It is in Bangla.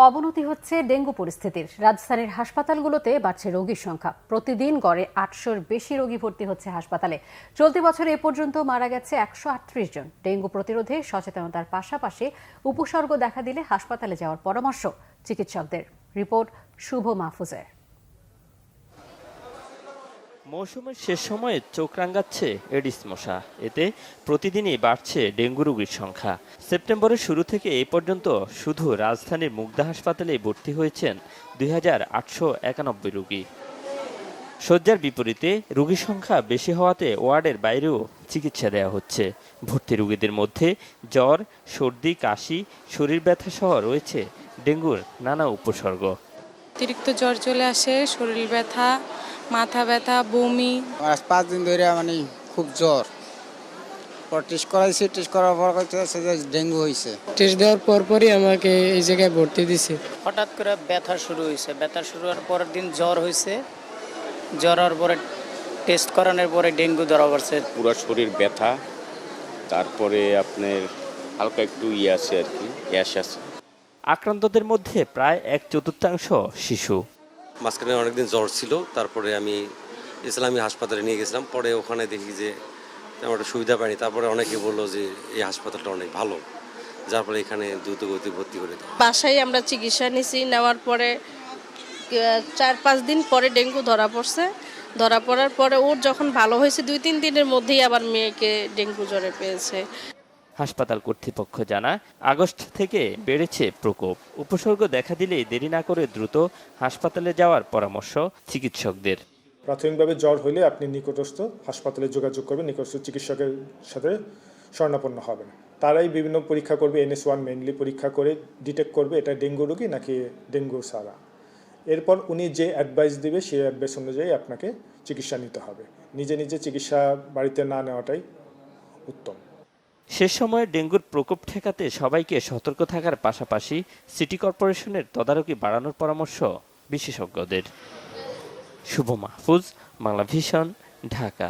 অবনতি হচ্ছে ডেঙ্গু পরিস্থিতির। রাজধানীর হাসপাতালগুলোতে বাড়ছে রোগীর সংখ্যা। প্রতিদিন গড়ে ৮০০-র বেশি রোগী ভর্তি হচ্ছে হাসপাতালে। চলতি বছরে এ পর্যন্ত মারা গেছে ১৩৮ জন। ডেঙ্গু প্রতিরোধে সচেতনতার পাশাপাশি উপসর্গ দেখা দিলে হাসপাতালে যাওয়ার পরামর্শ চিকিৎসকদের। রিপোর্ট শুভ মাহফুজের। মৌসুমের শেষ সময়ে চোখ রাঙাচ্ছে এডিস মশা। এতে প্রতিদিনই বাড়ছে ডেঙ্গু রোগীর সংখ্যা। সেপ্টেম্বরের শুরু থেকে এই পর্যন্ত শুধু রাজধানীর মুগদা হাসপাতালে ভর্তি হয়েছেন ২,৮৯১ রোগী। শয্যার বিপরীতে রোগীর সংখ্যা বেশি হওয়াতে ওয়ার্ডের বাইরেও চিকিৎসা দেওয়া হচ্ছে। ভর্তি রোগীদের মধ্যে জ্বর, সর্দি, কাশি, শরীর ব্যথা সহ রয়েছে ডেঙ্গুর নানা উপসর্গ। অতিরিক্ত জ্বর চলে আসে, শরীর ব্যথা, মাথা ব্যথা, বমি। আজ 5 দিন ধরে খুব জ্বর। টেস্ট করাইছি, টেস্ট করার পর কইতেছে যে ডেঙ্গু হয়েছে। টেস্ট দেওয়ার পরই আমাকে এই জায়গায় ভর্তি দিছে। হঠাৎ করে ব্যথা শুরু হয়েছে। ব্যথা শুরু হওয়ার পরের দিন জ্বর হয়েছে। জ্বর হওয়ার পরে টেস্ট করানোর পরে ডেঙ্গু ধরা পড়ছে। পুরো শরীর ব্যথা, তারপরে আপনার হালকা একটু আছে আর কি, গ্যাস আছে। আক্রান্তদের মধ্যে প্রায় 1/4 শিশু। মাঝখানে অনেকদিন জ্বর ছিল, তারপরে আমি ইসলামী হাসপাতালে নিয়ে গেছিলাম। পরে ওখানে দেখি যে তেমন একটা সুবিধা পাইনি। তারপরে অনেকে বললো যে এই হাসপাতালটা অনেক ভালো, যার ফলে এখানে দ্রুত গতি ভর্তি করে দেয়। বাসায় আমরা চিকিৎসা নিছি, নেওয়ার পরে 4-5 দিন পরে ডেঙ্গু ধরা পড়ছে। ধরা পড়ার পরে ওর যখন ভালো হয়েছে 2-3 দিনের মধ্যেই আবার মেয়েকে ডেঙ্গু জ্বরে পেয়েছে। হাসপাতাল কর্তৃপক্ষ জানায়, আগস্ট থেকে বেড়েছে প্রকোপ। উপসর্গ দেখা দিলেই দেরি না করে দ্রুত হাসপাতালে যাওয়ার পরামর্শ চিকিৎসকদের। প্রাথমিকভাবে জ্বর হলে আপনি নিকটস্থ হাসপাতালে যোগাযোগ করবেন, নিকটস্থ চিকিৎসকের সাথে শরণাপন্ন হবেন। তারাই বিভিন্ন পরীক্ষা করবে, NS1 মেইনলি পরীক্ষা করে ডিটেক্ট করবে এটা ডেঙ্গু রোগী নাকি ডেঙ্গু ছাড়া। এরপর উনি যে অ্যাডভাইস দিবে সেই অ্যাডভাইস অনুযায়ী আপনাকে চিকিৎসা নিতে হবে। নিজে নিজে চিকিৎসা বাড়িতে না নেওয়াটাই উত্তম। শেষ সময়ে ডেঙ্গুর প্রকোপ ঠেকাতে সবাইকে সতর্ক থাকার পাশাপাশি সিটি কর্পোরেশনের তদারকি বাড়ানোর পরামর্শ বিশেষজ্ঞদের। শুভ মাহফুজ, বাংলা ভিশন, ঢাকা।